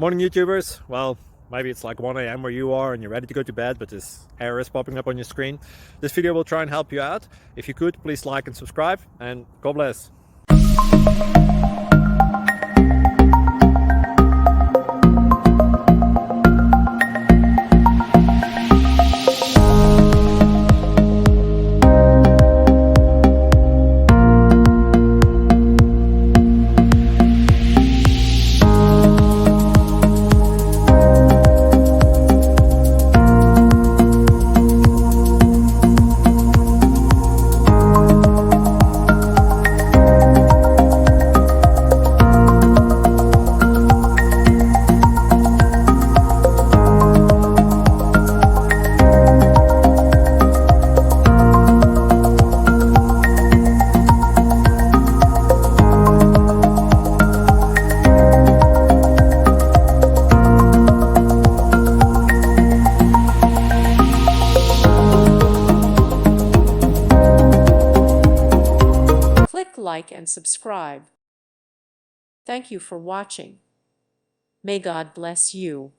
Morning YouTubers. Well, maybe it's like 1 a.m. where you are and you're ready to go to bed, but this error is popping up on your screen. This video will try and help you out. If you could, please like and subscribe, and God bless. Click like and subscribe. Thank you for watching. May God bless you.